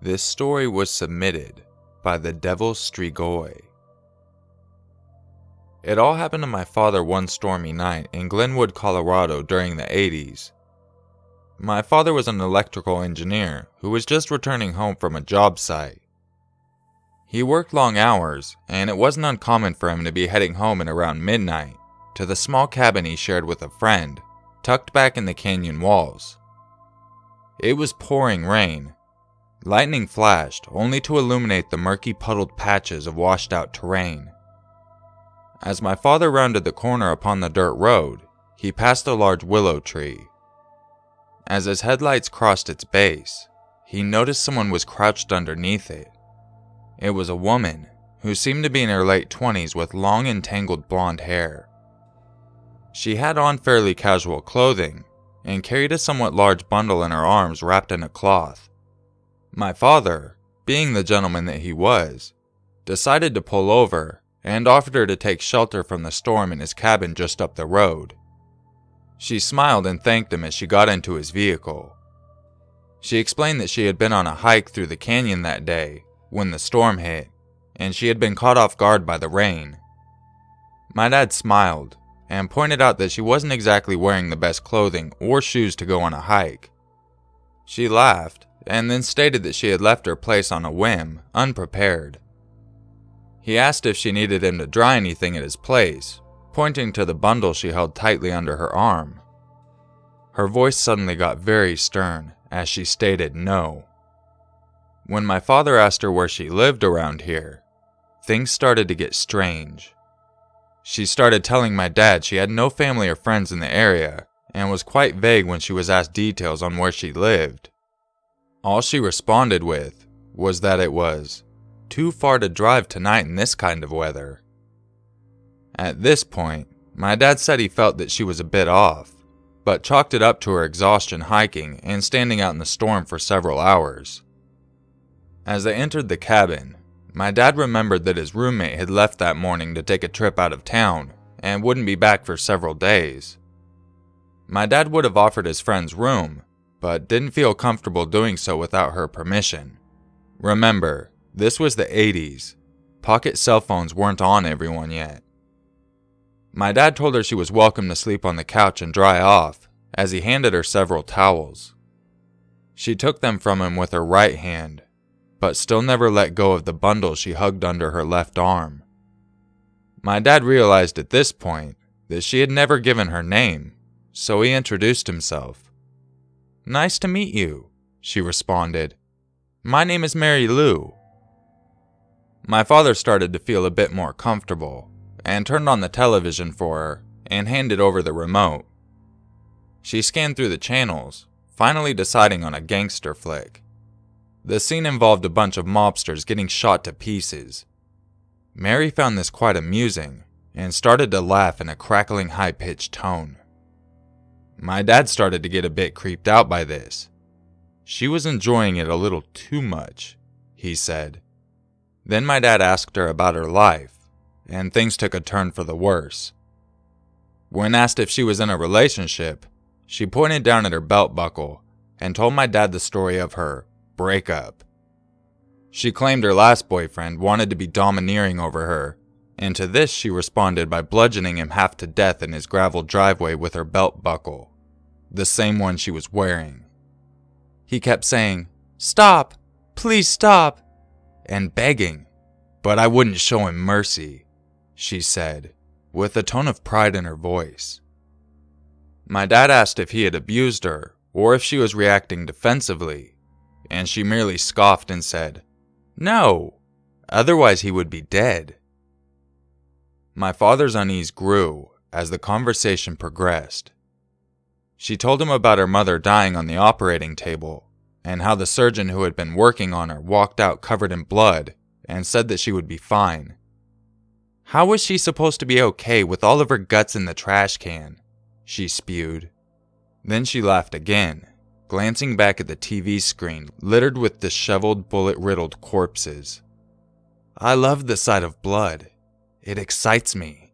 This story was submitted by the Devil Strigoi. It all happened to my father one stormy night in Glenwood, Colorado during the 80s. My father was an electrical engineer who was just returning home from a job site. He worked long hours, and it wasn't uncommon for him to be heading home at around midnight to the small cabin he shared with a friend, tucked back in the canyon walls. It was pouring rain. Lightning flashed, only to illuminate the murky puddled patches of washed-out terrain. As my father rounded the corner upon the dirt road, he passed a large willow tree. As his headlights crossed its base, he noticed someone was crouched underneath it. It was a woman, who seemed to be in her late 20s with long and tangled blonde hair. She had on fairly casual clothing, and carried a somewhat large bundle in her arms wrapped in a cloth. My father, being the gentleman that he was, decided to pull over and offered her to take shelter from the storm in his cabin just up the road. She smiled and thanked him as she got into his vehicle. She explained that she had been on a hike through the canyon that day when the storm hit, and she had been caught off guard by the rain. My dad smiled and pointed out that she wasn't exactly wearing the best clothing or shoes to go on a hike. She laughed and then stated that she had left her place on a whim, unprepared. He asked if she needed him to dry anything at his place, pointing to the bundle she held tightly under her arm. Her voice suddenly got very stern as she stated no. When my father asked her where she lived around here, things started to get strange. She started telling my dad she had no family or friends in the area and was quite vague when she was asked details on where she lived. All she responded with was that it was too far to drive tonight in this kind of weather. At this point, my dad said he felt that she was a bit off, but chalked it up to her exhaustion hiking and standing out in the storm for several hours. As they entered the cabin, my dad remembered that his roommate had left that morning to take a trip out of town and wouldn't be back for several days. My dad would have offered his friend's room, but didn't feel comfortable doing so without her permission. Remember, this was the 80s. Pocket cell phones weren't on everyone yet. My dad told her she was welcome to sleep on the couch and dry off, as he handed her several towels. She took them from him with her right hand, but still never let go of the bundle she hugged under her left arm. My dad realized at this point that she had never given her name, so he introduced himself. "Nice to meet you," she responded. "My name is Mary Lou." My father started to feel a bit more comfortable, and turned on the television for her and handed over the remote. She scanned through the channels, finally deciding on a gangster flick. The scene involved a bunch of mobsters getting shot to pieces. Mary found this quite amusing, and started to laugh in a crackling high-pitched tone. My dad started to get a bit creeped out by this. She was enjoying it a little too much, he said. Then my dad asked her about her life, and things took a turn for the worse. When asked if she was in a relationship, she pointed down at her belt buckle and told my dad the story of her breakup. She claimed her last boyfriend wanted to be domineering over her, and to this she responded by bludgeoning him half to death in his gravel driveway with her belt buckle, the same one she was wearing. He kept saying, "Stop, please stop," and begging, but I wouldn't show him mercy, she said, with a tone of pride in her voice. My dad asked if he had abused her, or if she was reacting defensively, and she merely scoffed and said, "No, otherwise he would be dead." My father's unease grew as the conversation progressed. She told him about her mother dying on the operating table, and how the surgeon who had been working on her walked out covered in blood and said that she would be fine. How was she supposed to be okay with all of her guts in the trash can? She spewed. Then she laughed again, glancing back at the TV screen littered with disheveled, bullet-riddled corpses. "I love the sight of blood. It excites me.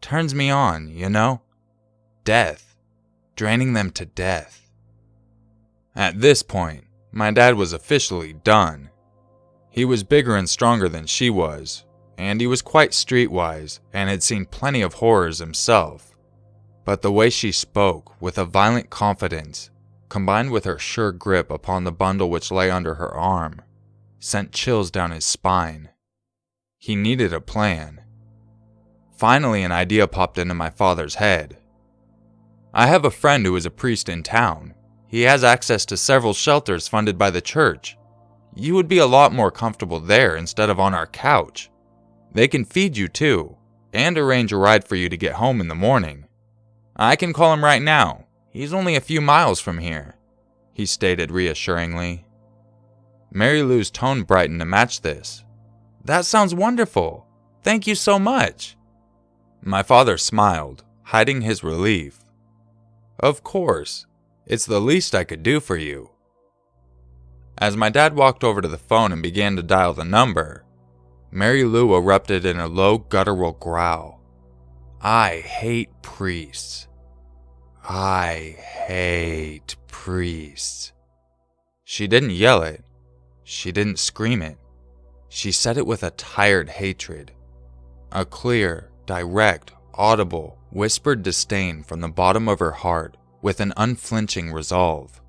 Turns me on, you know? Death. Draining them to death." At this point, My dad was officially done. He was bigger and stronger than she was, and he was quite streetwise and had seen plenty of horrors himself. But the way she spoke, with a violent confidence, combined with her sure grip upon the bundle which lay under her arm, sent chills down his spine. He needed a plan. Finally, an idea popped into my father's head. I have a friend who is a priest in town. He has access to several shelters funded by the church. You would be a lot more comfortable there instead of on our couch. They can feed you too, and arrange a ride for you to get home in the morning. I can call him right now. He's only a few miles from here," he stated reassuringly. Mary Lou's tone brightened to match this. "That sounds wonderful. Thank you so much." My father smiled, hiding his relief. "Of course. It's the least I could do for you." As my dad walked over to the phone and began to dial the number, Mary Lou erupted in a low guttural growl. "I hate priests. I hate priests." She didn't yell it. She didn't scream it. She said it with a tired hatred. A clear, direct, audible, whispered disdain from the bottom of her heart with an unflinching resolve.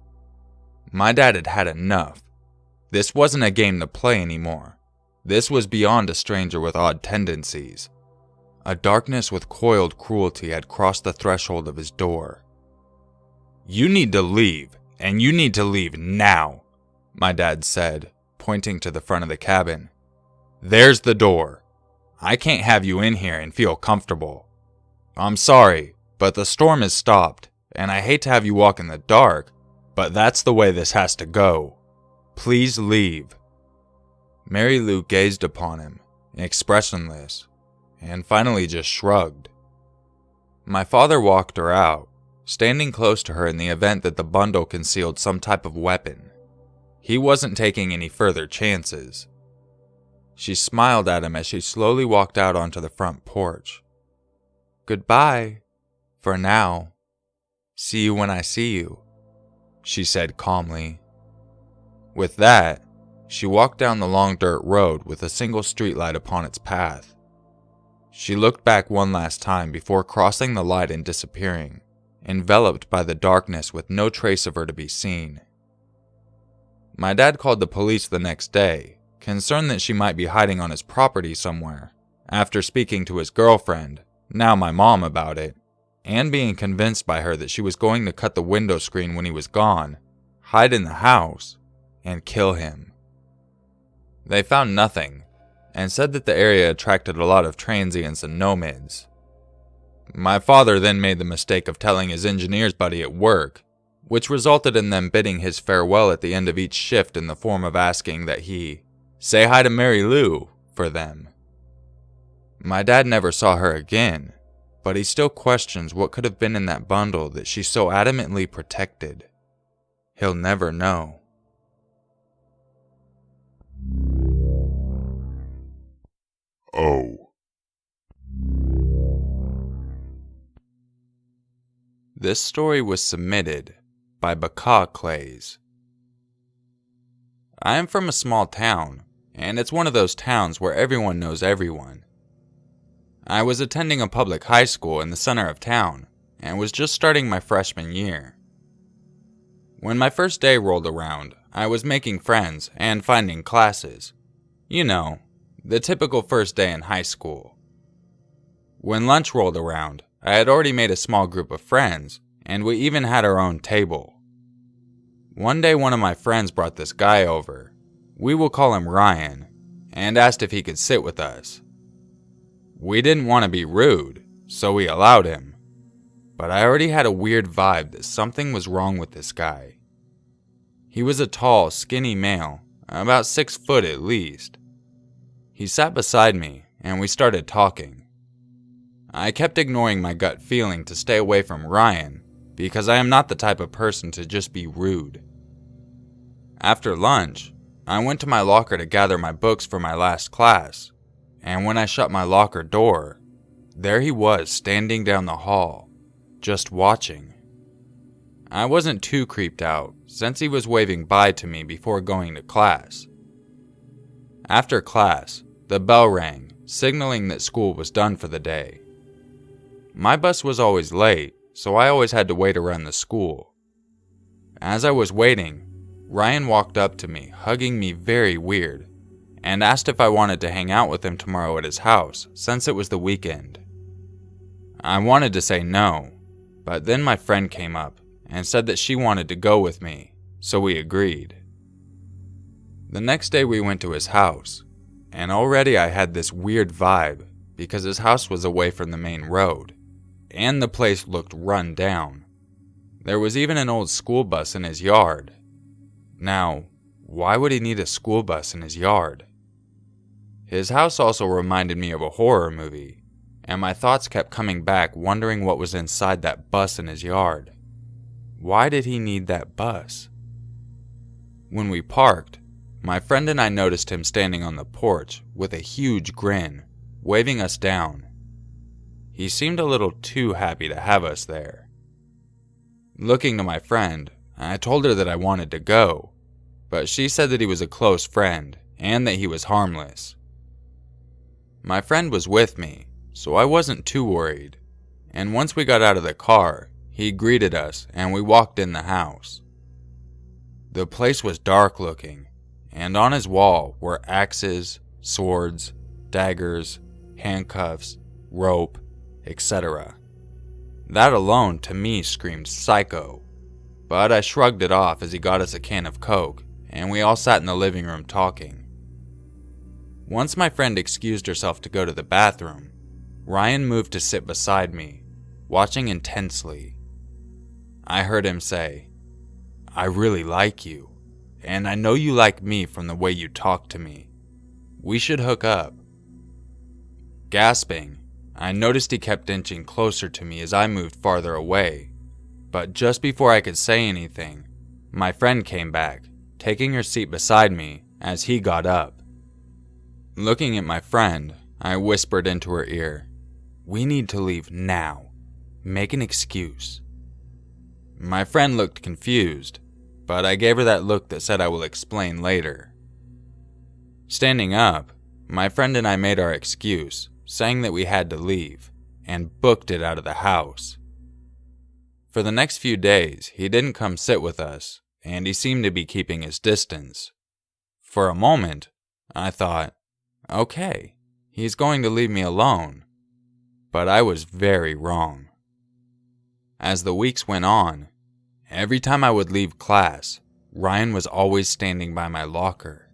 My dad had had enough. This wasn't a game to play anymore. This was beyond a stranger with odd tendencies. A darkness with coiled cruelty had crossed the threshold of his door. "You need to leave, and you need to leave now," my dad said, pointing to the front of the cabin. "There's the door. I can't have you in here and feel comfortable. I'm sorry, but the storm has stopped, and I hate to have you walk in the dark, but that's the way this has to go. Please leave." Mary Lou gazed upon him, expressionless, and finally just shrugged. My father walked her out, standing close to her in the event that the bundle concealed some type of weapon. He wasn't taking any further chances. She smiled at him as she slowly walked out onto the front porch. "Goodbye, for now. See you when I see you," she said calmly. With that, she walked down the long dirt road with a single streetlight upon its path. She looked back one last time before crossing the light and disappearing, enveloped by the darkness with no trace of her to be seen. My dad called the police the next day, concerned that she might be hiding on his property somewhere, after speaking to his girlfriend, now my mom, about it, and being convinced by her that she was going to cut the window screen when he was gone, hide in the house, and kill him. They found nothing, and said that the area attracted a lot of transients and nomads. My father then made the mistake of telling his engineer's buddy at work, which resulted in them bidding his farewell at the end of each shift in the form of asking that he say hi to Mary Lou for them. My dad never saw her again, but he still questions what could have been in that bundle that she so adamantly protected. He'll never know. Oh. This story was submitted by bekahklays. I am from a small town, and it's one of those towns where everyone knows everyone. I was attending a public high school in the center of town, and was just starting my freshman year. When my first day rolled around, I was making friends and finding classes. You know, the typical first day in high school. When lunch rolled around, I had already made a small group of friends, and we even had our own table. One day one of my friends brought this guy over, we will call him Ryan, and asked if he could sit with us. We didn't want to be rude, so we allowed him. But I already had a weird vibe that something was wrong with this guy. He was a tall, skinny male, about 6 foot at least. He sat beside me, and we started talking. I kept ignoring my gut feeling to stay away from Ryan, because I am not the type of person to just be rude. After lunch, I went to my locker to gather my books for my last class, and when I shut my locker door, there he was standing down the hall, just watching. I wasn't too creeped out since he was waving bye to me before going to class. After class, the bell rang, signaling that school was done for the day. My bus was always late, so I always had to wait around the school. As I was waiting, Ryan walked up to me, hugging me very weird, and asked if I wanted to hang out with him tomorrow at his house since it was the weekend. I wanted to say no, but then my friend came up and said that she wanted to go with me, so we agreed. The next day we went to his house, and already I had this weird vibe because his house was away from the main road, and the place looked run down. There was even an old school bus in his yard. Now, why would he need a school bus in his yard? His house also reminded me of a horror movie, and my thoughts kept coming back wondering what was inside that bus in his yard. Why did he need that bus? When we parked, my friend and I noticed him standing on the porch with a huge grin, waving us down. He seemed a little too happy to have us there. Looking to my friend, I told her that I wanted to go, but she said that he was a close friend and that he was harmless. My friend was with me, so I wasn't too worried, and once we got out of the car, he greeted us and we walked in the house. The place was dark looking, and on his wall were axes, swords, daggers, handcuffs, rope, etc. That alone to me screamed psycho, but I shrugged it off as he got us a can of Coke, and we all sat in the living room talking. Once my friend excused herself to go to the bathroom, Ryan moved to sit beside me, watching intensely. I heard him say, "I really like you. And I know you like me from the way you talk to me. We should hook up." Gasping, I noticed he kept inching closer to me as I moved farther away, but just before I could say anything, my friend came back, taking her seat beside me as he got up. Looking at my friend, I whispered into her ear, "We need to leave now. Make an excuse." My friend looked confused, but I gave her that look that said I will explain later. Standing up, my friend and I made our excuse, saying that we had to leave, and booked it out of the house. For the next few days, he didn't come sit with us, and he seemed to be keeping his distance. For a moment, I thought, okay, he's going to leave me alone. But I was very wrong. As the weeks went on, every time I would leave class, Ryan was always standing by my locker.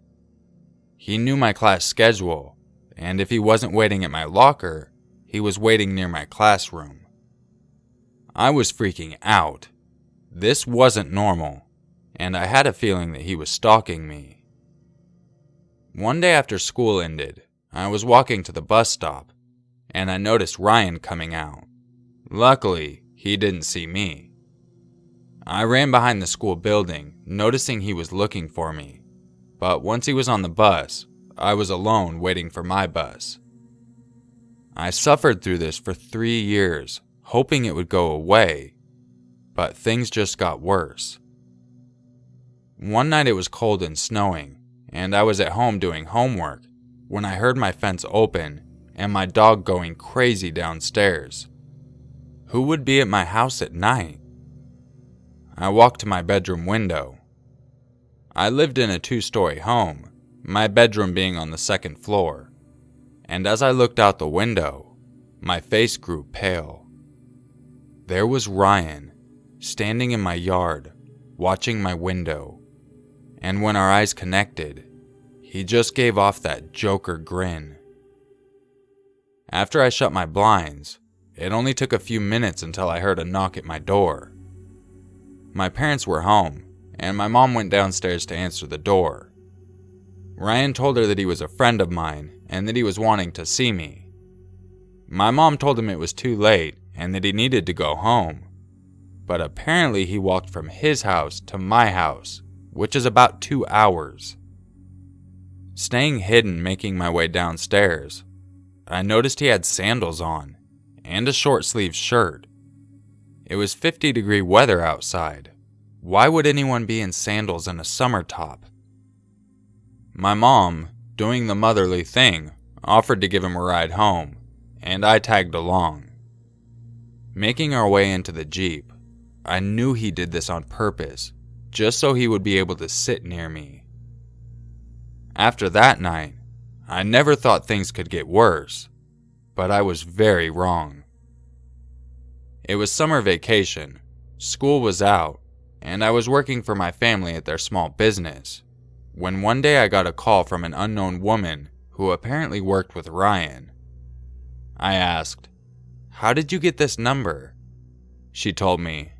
He knew my class schedule, and if he wasn't waiting at my locker, he was waiting near my classroom. I was freaking out. This wasn't normal, and I had a feeling that he was stalking me. One day after school ended, I was walking to the bus stop, and I noticed Ryan coming out. Luckily, he didn't see me. I ran behind the school building, noticing he was looking for me, but once he was on the bus, I was alone waiting for my bus. I suffered through this for 3 years, hoping it would go away, but things just got worse. One night it was cold and snowing, and I was at home doing homework when I heard my fence open and my dog going crazy downstairs. Who would be at my house at night? I walked to my bedroom window. I lived in a 2-story home, my bedroom being on the 2nd floor, and as I looked out the window, my face grew pale. There was Ryan, standing in my yard, watching my window, and when our eyes connected, he just gave off that Joker grin. After I shut my blinds, it only took a few minutes until I heard a knock at my door. My parents were home, and my mom went downstairs to answer the door. Ryan told her that he was a friend of mine and that he was wanting to see me. My mom told him it was too late and that he needed to go home, but apparently he walked from his house to my house, which is about 2 hours. Staying hidden, making my way downstairs, I noticed he had sandals on and a short-sleeved shirt. It was 50-degree weather outside. Why would anyone be in sandals and a summer top? My mom, doing the motherly thing, offered to give him a ride home, and I tagged along. Making our way into the Jeep, I knew he did this on purpose, just so he would be able to sit near me. After that night, I never thought things could get worse, but I was very wrong. It was summer vacation, school was out, and I was working for my family at their small business, when one day I got a call from an unknown woman who apparently worked with Ryan. I asked, "How did you get this number?" She told me,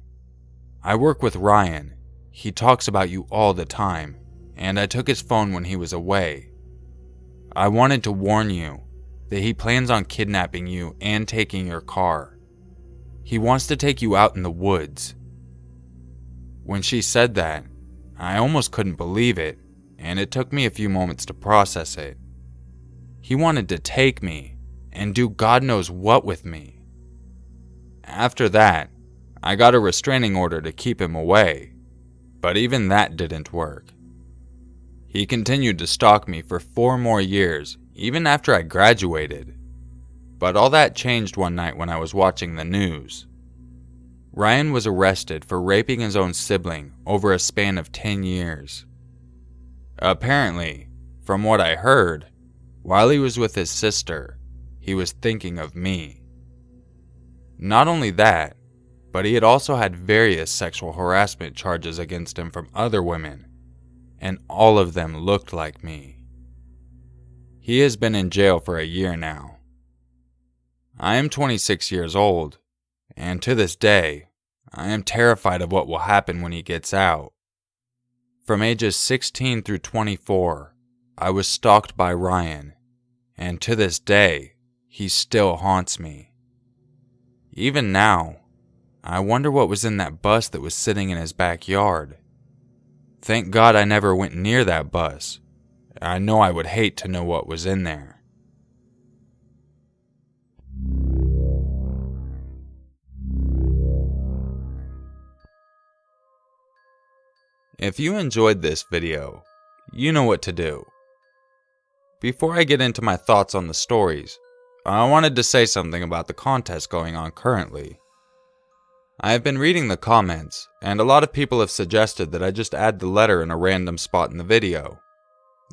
"I work with Ryan. He talks about you all the time, and I took his phone when he was away. I wanted to warn you that he plans on kidnapping you and taking your car. He wants to take you out in the woods." When she said that, I almost couldn't believe it, and it took me a few moments to process it. He wanted to take me and do God knows what with me. After that, I got a restraining order to keep him away, but even that didn't work. He continued to stalk me for 4 more years, even after I graduated. But all that changed one night when I was watching the news. Ryan was arrested for raping his own sibling over a span of 10 years. Apparently, from what I heard, while he was with his sister, he was thinking of me. Not only that, but he had also had various sexual harassment charges against him from other women, and all of them looked like me. He has been in jail for a year now. I am 26 years old, and to this day, I am terrified of what will happen when he gets out. From ages 16 through 24, I was stalked by Ryan, and to this day, he still haunts me. Even now, I wonder what was in that bus that was sitting in his backyard. Thank God I never went near that bus. I know I would hate to know what was in there. If you enjoyed this video, you know what to do. Before I get into my thoughts on the stories, I wanted to say something about the contest going on currently. I have been reading the comments, and a lot of people have suggested that I just add the letter in a random spot in the video.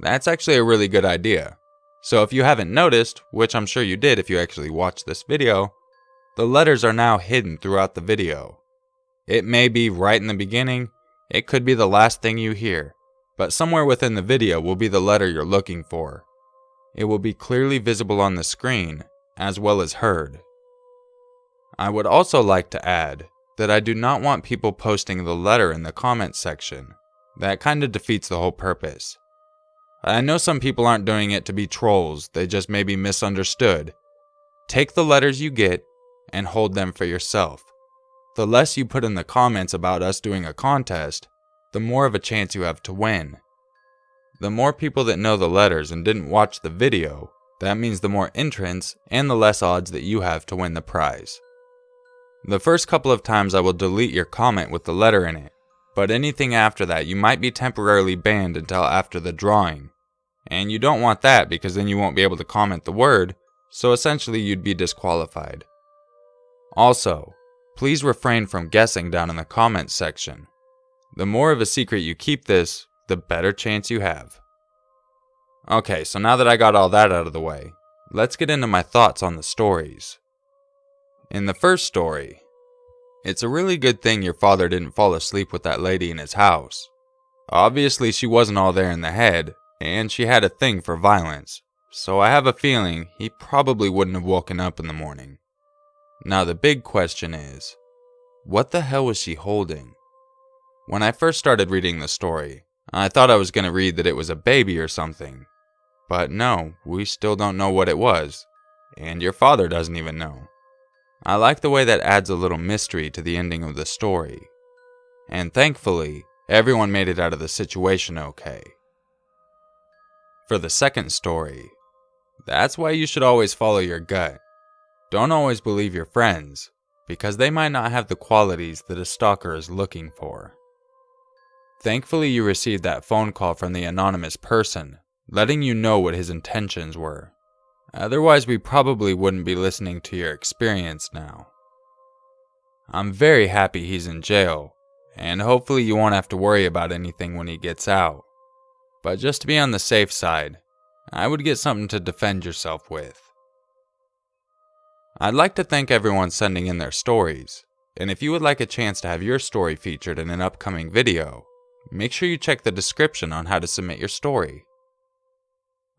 That's actually a really good idea. So if you haven't noticed, which I'm sure you did if you actually watched this video, the letters are now hidden throughout the video. It may be right in the beginning, it could be the last thing you hear, but somewhere within the video will be the letter you're looking for. It will be clearly visible on the screen, as well as heard. I would also like to add that I do not want people posting the letter in the comments section. That kind of defeats the whole purpose. I know some people aren't doing it to be trolls, they just may be misunderstood. Take the letters you get and hold them for yourself. The less you put in the comments about us doing a contest, the more of a chance you have to win. The more people that know the letters and didn't watch the video, that means the more entrants and the less odds that you have to win the prize. The first couple of times I will delete your comment with the letter in it, but anything after that you might be temporarily banned until after the drawing. And you don't want that because then you won't be able to comment the word, so essentially you'd be disqualified. Also, please refrain from guessing down in the comments section. The more of a secret you keep this, the better chance you have. Okay, so now that I got all that out of the way, let's get into my thoughts on the stories. In the first story, it's a really good thing your father didn't fall asleep with that lady in his house. Obviously she wasn't all there in the head, and she had a thing for violence, so I have a feeling he probably wouldn't have woken up in the morning. Now the big question is, what the hell was she holding? When I first started reading the story, I thought I was going to read that it was a baby or something. But no, we still don't know what it was, and your father doesn't even know. I like the way that adds a little mystery to the ending of the story. And thankfully, everyone made it out of the situation okay. For the second story, that's why you should always follow your gut. Don't always believe your friends. because they might not have the qualities that a stalker is looking for. Thankfully, you received that phone call from the anonymous person, letting you know what his intentions were. Otherwise, we probably wouldn't be listening to your experience now. I'm very happy he's in jail, and hopefully you won't have to worry about anything when he gets out. But just to be on the safe side, I would get something to defend yourself with. I'd like to thank everyone sending in their stories, and if you would like a chance to have your story featured in an upcoming video, make sure you check the description on how to submit your story.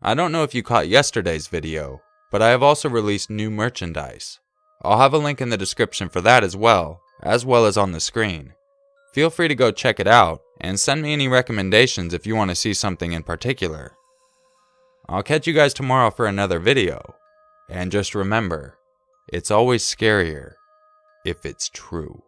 I don't know if you caught yesterday's video, but I have also released new merchandise. I'll have a link in the description for that as well as on the screen. Feel free to go check it out, and send me any recommendations if you want to see something in particular. I'll catch you guys tomorrow for another video, and just remember, it's always scarier if it's true.